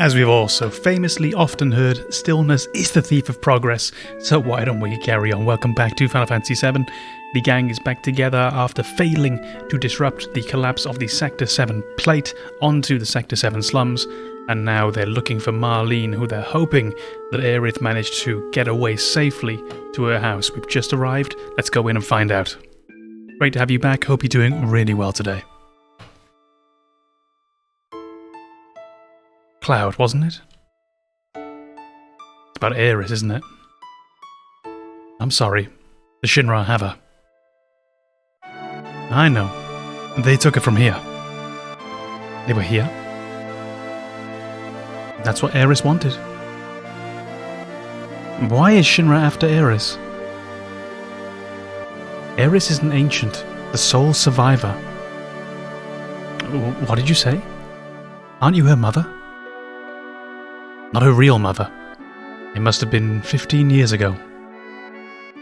As we've also famously often heard, stillness is the thief of progress, so why don't we carry on? Welcome back to Final Fantasy VII. The gang is back together after failing to disrupt the collapse of the Sector 7 plate onto the Sector 7 slums, and now they're looking for Marlene, who they're hoping that Aerith managed to get away safely to her house. We've just arrived, let's go in and find out. Great to have you back, hope you're doing really well today. Cloud, wasn't it? It's about Aeris, isn't it? I'm sorry, the Shinra have her. I know. They took it from here. They were here? That's what Aeris wanted. Why is Shinra after Aeris? Aeris is an ancient, the sole survivor. What did you say? Aren't you her mother? Not her real mother. It must have been 15 years ago.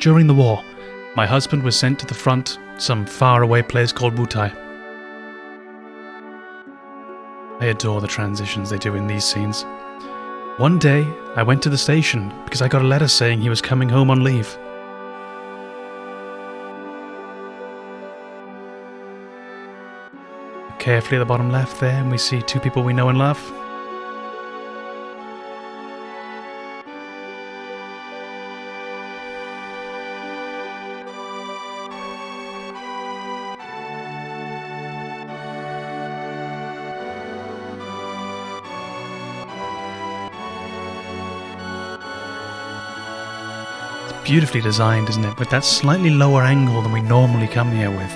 During the war, my husband was sent to the front, some faraway place called Wutai. I adore the transitions they do in these scenes. One day, I went to the station because I got a letter saying he was coming home on leave. Carefully at the bottom left there, and we see two people we know and love. Beautifully designed, isn't it? With that slightly lower angle than we normally come here with.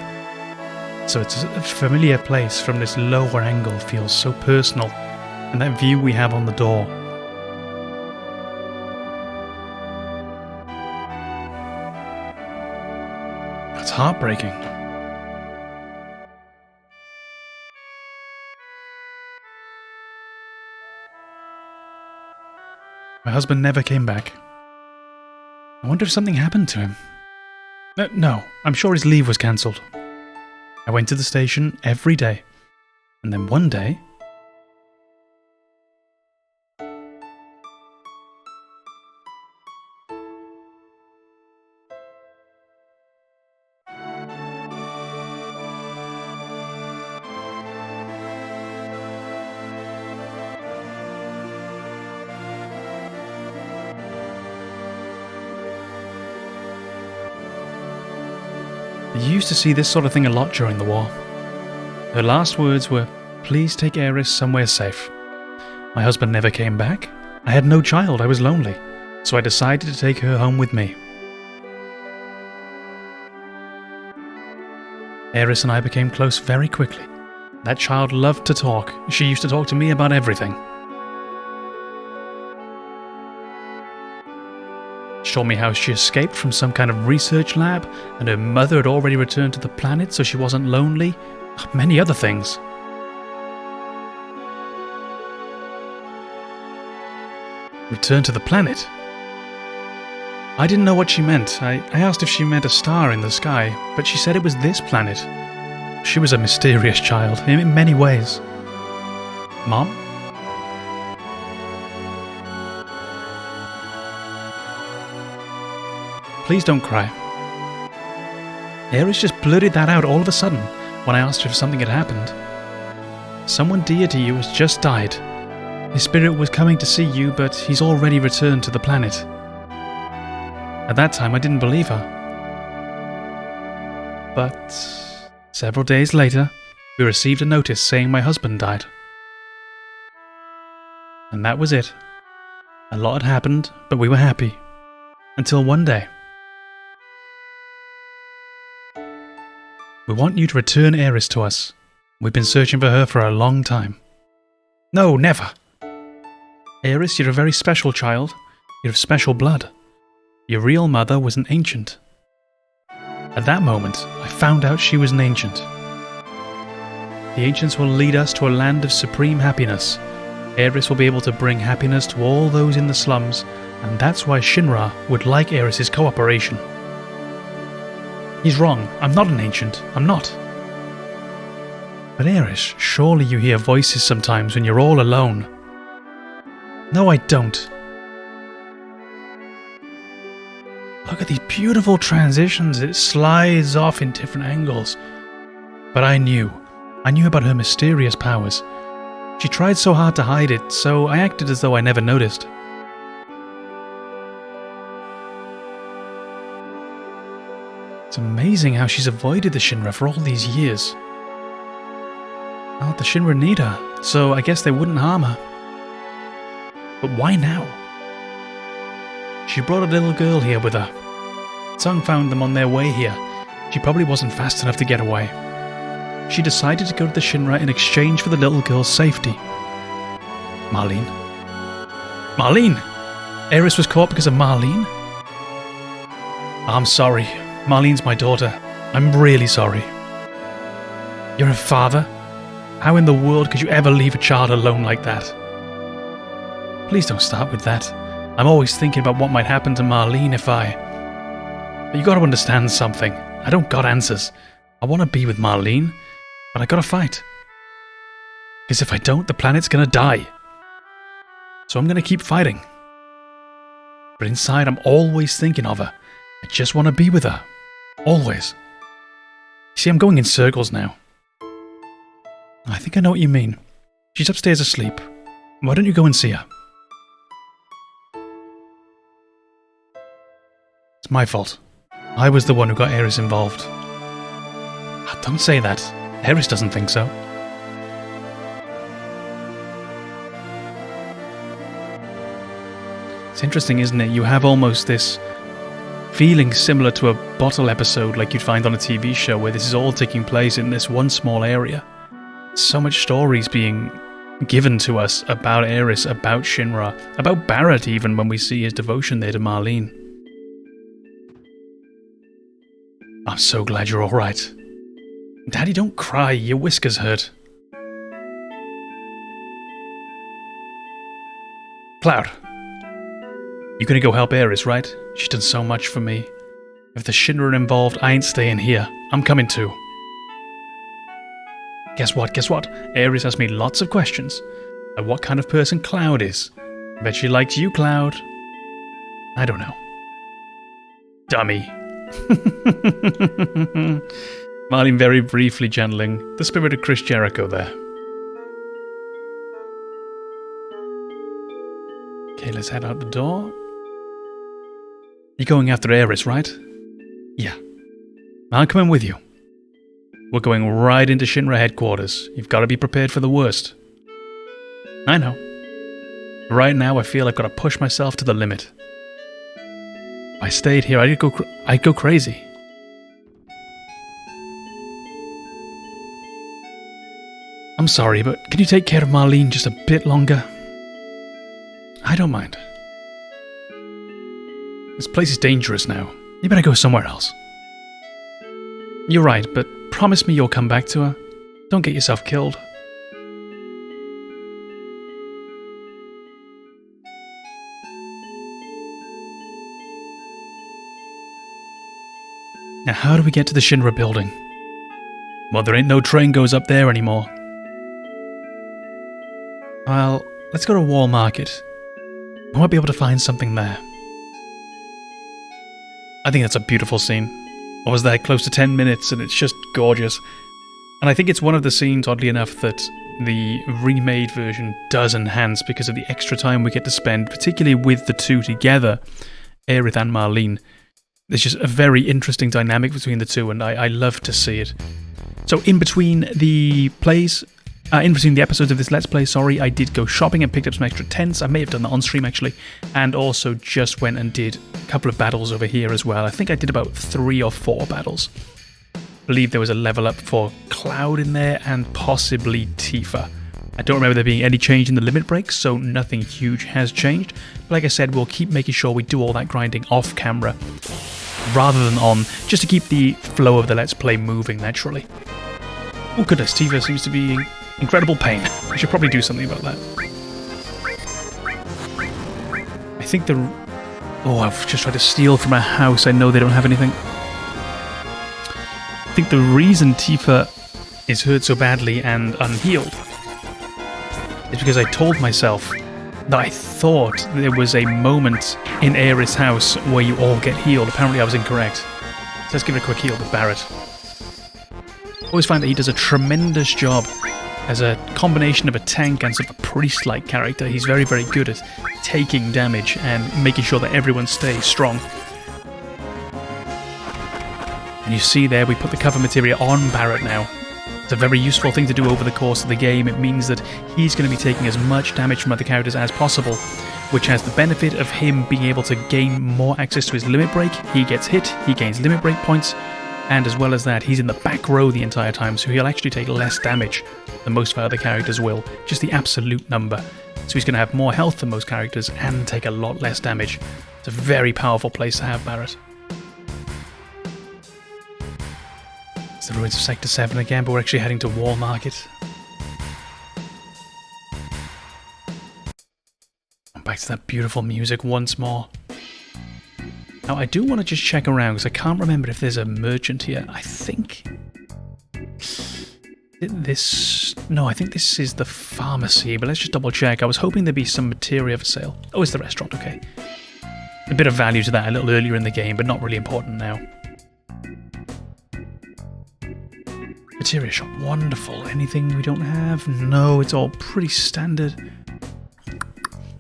So it's a familiar place from this lower angle, feels so personal. And that view we have on the door. That's heartbreaking. My husband never came back. I wonder if something happened to him. No, I'm sure his leave was cancelled. I went to the station every day. And then one day... You used to see this sort of thing a lot during the war. Her last words were, "Please take Aeris somewhere safe." My husband never came back. I had no child, I was lonely, so I decided to take her home with me. Aeris and I became close very quickly. That child loved to talk. She used to talk to me about everything. Showed me how she escaped from some kind of research lab, and her mother had already returned to the planet so she wasn't lonely. Many other things. Return to the planet? I didn't know what she meant. I asked if she meant a star in the sky, but she said it was this planet. She was a mysterious child, in many ways. Mom? Please don't cry. Aeris just blurted that out all of a sudden when I asked her if something had happened. Someone dear to you has just died. His spirit was coming to see you, but he's already returned to the planet. At that time, I didn't believe her. But several days later, we received a notice saying my husband died. And that was it. A lot had happened, but we were happy. Until one day. We want you to return Aeris to us. We've been searching for her for a long time. No, never. Aeris, you're a very special child. You're of special blood. Your real mother was an ancient. At that moment, I found out she was an ancient. The ancients will lead us to a land of supreme happiness. Aeris will be able to bring happiness to all those in the slums, and that's why Shinra would like Aeris' cooperation. He's wrong. I'm not an ancient. I'm not. But Aeris, surely you hear voices sometimes when you're all alone. No, I don't. Look at these beautiful transitions. It slides off in different angles. But I knew about her mysterious powers. She tried so hard to hide it, so I acted as though I never noticed. It's amazing how she's avoided the Shinra for all these years. Well, the Shinra need her, so I guess they wouldn't harm her. But why now? She brought a little girl here with her. Tsung found them on their way here. She probably wasn't fast enough to get away. She decided to go to the Shinra in exchange for the little girl's safety. Marlene? Marlene! Aeris was caught because of Marlene? I'm sorry. Marlene's my daughter. I'm really sorry. You're a father? How in the world could you ever leave a child alone like that? Please don't start with that. I'm always thinking about what might happen to Marlene if I... But you gotta understand something. I don't got answers. I want to be with Marlene, but I gotta fight. Because if I don't, the planet's gonna die. So I'm gonna keep fighting. But inside, I'm always thinking of her. I just want to be with her. Always. See, I'm going in circles now. I think I know what you mean. She's upstairs asleep. Why don't you go and see her? It's my fault. I was the one who got Aeris involved. Don't say that. Aeris doesn't think so. It's interesting, isn't it? You have almost this feeling similar to a bottle episode like you'd find on a TV show where this is all taking place in this one small area. So much stories being given to us about Aeris, about Shinra, about Barrett even when we see his devotion there to Marlene. I'm so glad you're alright. Daddy, don't cry, your whiskers hurt. Cloud. You're gonna go help Aeris, right? She's done so much for me. If the Shinra are involved, I ain't staying here. I'm coming too. Guess what? Aeris asked me lots of questions. Like what kind of person Cloud is. I bet she likes you, Cloud. I don't know. Dummy. Marlene very briefly channeling the spirit of Chris Jericho there. Okay, let's head out the door. You're going after Aeris, right? Yeah. I'll come in with you. We're going right into Shinra headquarters. You've got to be prepared for the worst. I know. Right now, I feel I've got to push myself to the limit. If I stayed here, I'd go crazy. I'm sorry, but can you take care of Marlene just a bit longer? I don't mind. This place is dangerous now. You better go somewhere else. You're right, but promise me you'll come back to her. Don't get yourself killed. Now how do we get to the Shinra building? Well, there ain't no train goes up there anymore. Well, let's go to Wall Market. I might be able to find something there. I think that's a beautiful scene. I was there close to 10 minutes and it's just gorgeous. And I think it's one of the scenes, oddly enough, that the remade version does enhance because of the extra time we get to spend, particularly with the two together, Aerith and Marlene. There's just a very interesting dynamic between the two and I love to see it. So in between the plays... in between the episodes of this Let's Play, I did go shopping and picked up some extra tents. I may have done that on stream actually. And also just went and did a couple of battles over here as well. I think I did about 3 or 4 battles. I believe there was a level up for Cloud in there and possibly Tifa. I don't remember there being any change in the limit breaks, so nothing huge has changed. But like I said, we'll keep making sure we do all that grinding off camera rather than on, just to keep the flow of the Let's Play moving naturally. Oh goodness, Tifa seems to be incredible pain. I should probably do something about that. I think the... Oh, I've just tried to steal from a house. I know they don't have anything. I think the reason Tifa is hurt so badly and unhealed is because I told myself that I thought there was a moment in Aeris' house where you all get healed. Apparently I was incorrect. So let's give it a quick heal with Barret. I always find that he does a tremendous job as a combination of a tank and sort of a priest-like character. He's very, very good at taking damage and making sure that everyone stays strong. And you see there, we put the cover materia on Barret now. It's a very useful thing to do over the course of the game. It means that he's going to be taking as much damage from other characters as possible, which has the benefit of him being able to gain more access to his limit break. He gets hit, he gains limit break points, and as well as that, he's in the back row the entire time, so he'll actually take less damage than most of our other characters will, just the absolute number. So he's going to have more health than most characters and take a lot less damage. It's a very powerful place to have Barret. It's the ruins of Sector 7 again, but we're actually heading to Wall Market. Back to that beautiful music once more. Now I do want to just check around because I can't remember if there's a merchant here. I think this... No, I think this is the pharmacy, but let's just double check. I was hoping there'd be some materia for sale. Oh, it's the restaurant, okay. A bit of value to that a little earlier in the game, but not really important now. Materia shop, wonderful. Anything we don't have? No, it's all pretty standard.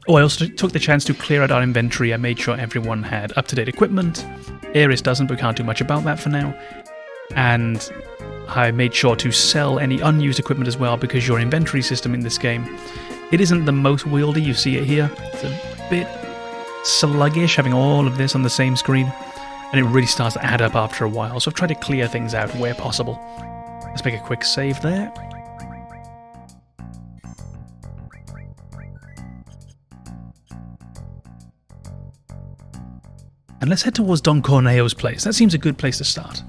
Oh, I also took the chance to clear out our inventory. I made sure everyone had up-to-date equipment. Aeris doesn't, but we can't do much about that for now. And I made sure to sell any unused equipment as well, because your inventory system in this game, it isn't the most wieldy. You see it here. It's a bit sluggish having all of this on the same screen, and it really starts to add up after a while. So I've tried to clear things out where possible. Let's make a quick save there. And let's head towards Don Corneo's place. That seems a good place to start.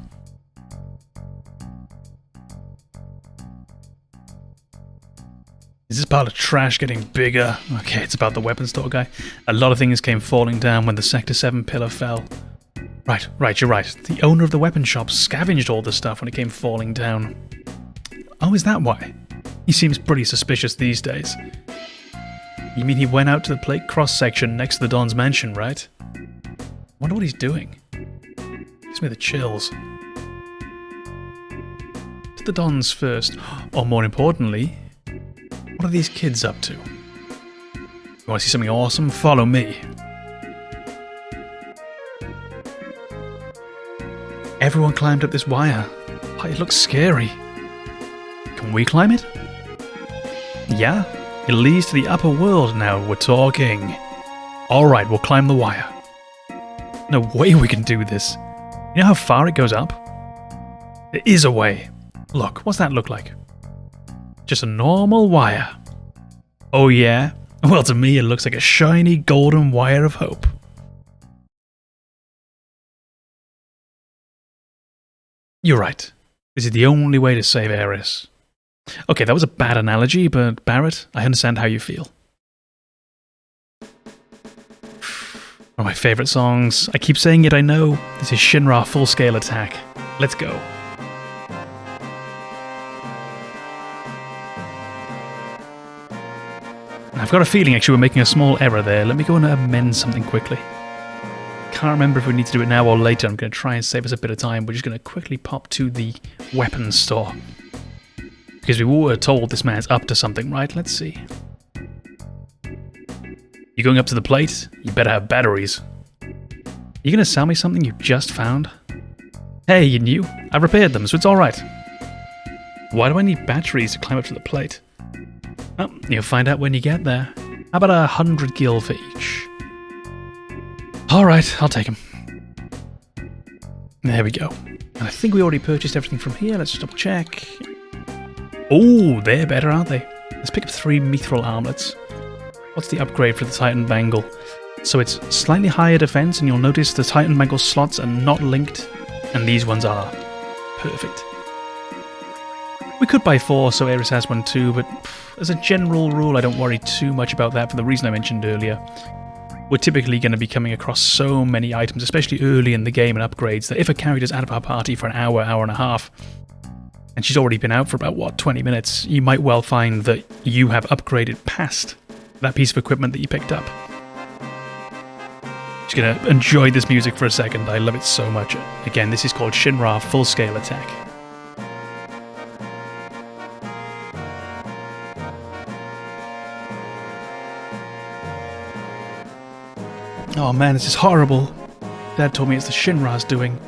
Is this pile of trash getting bigger? Okay, it's about the weapons store guy. A lot of things came falling down when the Sector 7 pillar fell. Right, you're right. The owner of the weapon shop scavenged all the stuff when it came falling down. Oh, is that why? He seems pretty suspicious these days. You mean he went out to the plate cross-section next to the Don's mansion, right? Wonder what he's doing. Gives me the chills. To the Dons first, or more importantly, what are these kids up to? You want to see something awesome? Follow me. Everyone climbed up this wire. Oh, it looks scary. Can we climb it? Yeah, it leads to the upper world now. We're talking. Alright, we'll climb the wire. No way we can do this. You know how far it goes up? There is a way. Look, what's that look like? Just a normal wire. Oh yeah? Well, to me it looks like a shiny golden wire of hope. You're right. This is the only way to save Aeris. Okay, that was a bad analogy, but Barret, I understand how you feel. One of my favourite songs. I keep saying it, I know. This is Shinra Full Scale Attack. Let's go. I've got a feeling actually we're making a small error there. Let me go and amend something quickly. Can't remember if we need to do it now or later. I'm going to try and save us a bit of time. We're just going to quickly pop to the weapons store. Because we were told this man's up to something, right? Let's see. You going up to the plate? You better have batteries. You going to sell me something you just found? Hey, you new? I repaired them, so it's alright. Why do I need batteries to climb up to the plate? Well, you'll find out when you get there. How about 100 gil for each? Alright, I'll take them. There we go. And I think we already purchased everything from here. Let's just double check. Oh, they're better, aren't they? Let's pick up 3 mithril armlets. What's the upgrade for the Titan Bangle? So it's slightly higher defense, and you'll notice the Titan Bangle slots are not linked, and these ones are. Perfect. We could buy 4, so Aeris has one too, but as a general rule, I don't worry too much about that for the reason I mentioned earlier. We're typically going to be coming across so many items, especially early in the game and upgrades, that if a character's out of our party for an hour, hour and a half, and she's already been out for about, 20 minutes, you might well find that you have upgraded past that piece of equipment that you picked up. Just gonna enjoy this music for a second. I love it so much. Again, this is called Shinra Full Scale Attack. Oh man, this is horrible. Dad told me it's the Shinra's doing.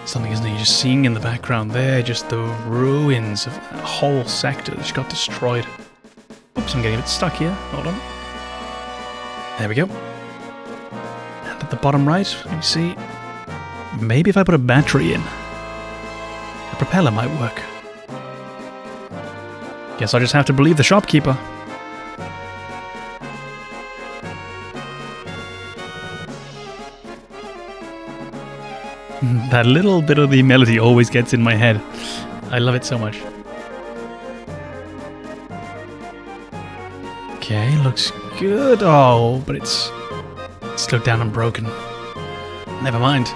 Something, isn't he? Just seeing in the background there, just the ruins of that whole sector that just got destroyed. Oops, I'm getting a bit stuck here. Hold on. There we go. And at the bottom right, you see, maybe if I put a battery in, the propeller might work. Guess I'll just have to believe the shopkeeper. That little bit of the melody always gets in my head. I love it so much. Okay, looks good. Oh, but it's slowed down and broken. Never mind.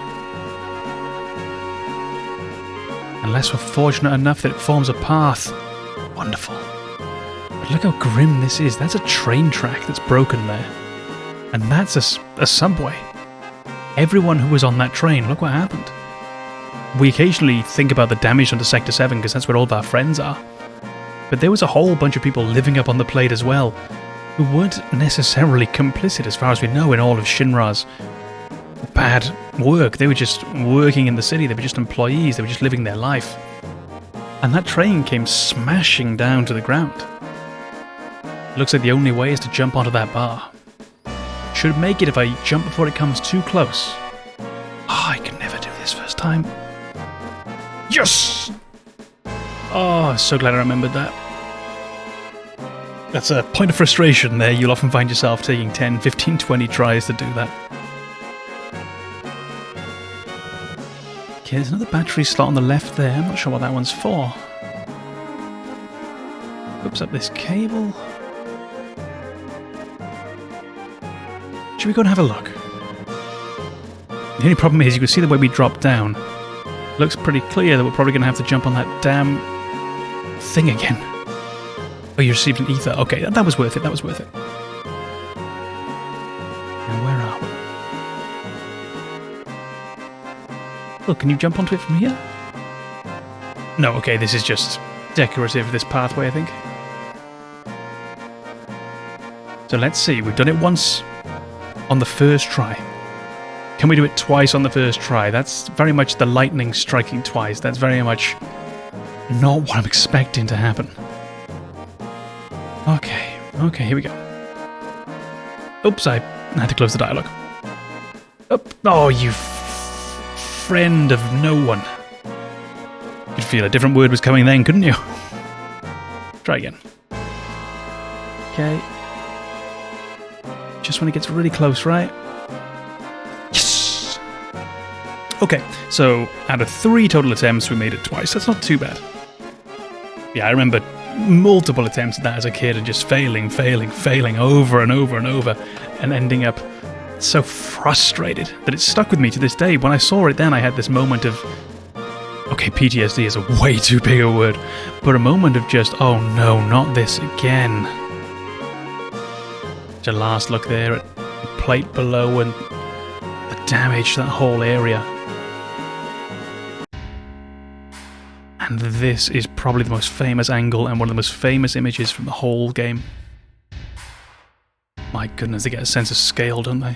Unless we're fortunate enough that it forms a path. Wonderful. But look how grim this is. That's a train track that's broken there. And that's a subway. Everyone who was on that train, look what happened. We occasionally think about the damage onto Sector 7 because that's where all of our friends are. But there was a whole bunch of people living up on the plate as well, who weren't necessarily complicit as far as we know in all of Shinra's bad work. They were just working in the city, they were just employees, they were just living their life. And that train came smashing down to the ground. It looks like the only way is to jump onto that bar. Should make it if I jump before it comes too close. Oh, I can never do this first time. Yes! Oh, so glad I remembered that. That's a point of frustration there. You'll often find yourself taking 10, 15, 20 tries to do that. Okay, there's another battery slot on the left there. I'm not sure what that one's for. Hooks up this cable. Should we go and have a look? The only problem is you can see the way we drop down. Looks pretty clear that we're probably going to have to jump on that damn thing again. Oh, you received an ether. Okay, that was worth it. That was worth it. Now, where are we? Look, can you jump onto it from here? No, okay, this is just decorative, this pathway, I think. So let's see. We've done it once on the first try. Can we do it twice on the first try? That's very much the lightning striking twice. That's very much not what I'm expecting to happen. Okay, here we go. Oops, I had to close the dialogue. Oh, you friend of no one. You could feel a different word was coming then, couldn't you? Try again. Okay. Just when it gets really close, right? Yes! Okay, so out of 3 total attempts, we made it twice. That's not too bad. Yeah, I remember multiple attempts at that as a kid and just failing over and over and over and ending up so frustrated that it stuck with me to this day. When I saw it then, I had this moment of, okay, PTSD is a way too big a word, but a moment of just, oh no, not this again. Just a last look there at the plate below and the damage to that whole area. And this is probably the most famous angle and one of the most famous images from the whole game. My goodness, they get a sense of scale, don't they?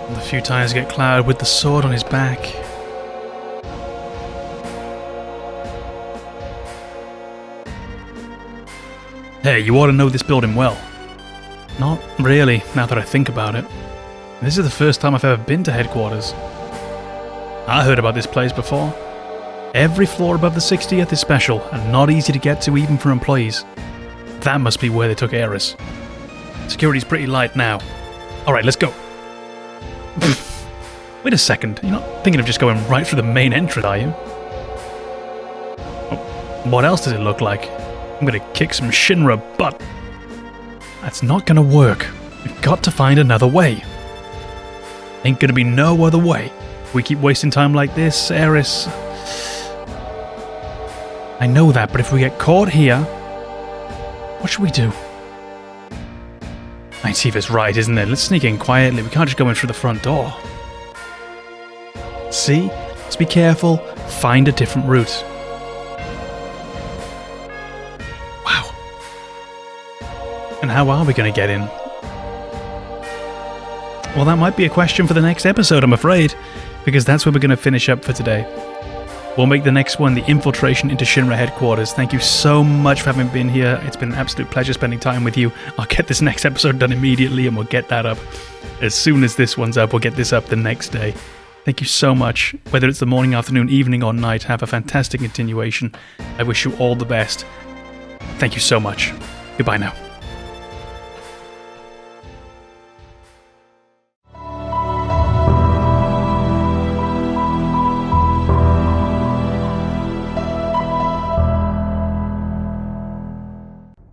And a few times get Cloud with the sword on his back. Hey, you ought to know this building well. Not really, now that I think about it. This is the first time I've ever been to headquarters. I heard about this place before. Every floor above the 60th is special and not easy to get to even for employees. That must be where they took Aeris. Security's pretty light now. Alright, let's go. Wait a second, you're not thinking of just going right through the main entrance, are you? Oh, what else does it look like? I'm gonna kick some Shinra butt. That's not gonna work. We've got to find another way. Ain't gonna be no other way. If we keep wasting time like this, Aeris... I know that, but if we get caught here... What should we do? Tifa's right, isn't it? Let's sneak in quietly. We can't just go in through the front door. See? Let's be careful. Find a different route. Wow. And how are we going to get in? Well, that might be a question for the next episode, I'm afraid, because that's where we're going to finish up for today. We'll make the next one the infiltration into Shinra headquarters. Thank you so much for having been here. It's been an absolute pleasure spending time with you. I'll get this next episode done immediately and we'll get that up. As soon as this one's up, we'll get this up the next day. Thank you so much. Whether it's the morning, afternoon, evening or night, have a fantastic continuation. I wish you all the best. Thank you so much. Goodbye now.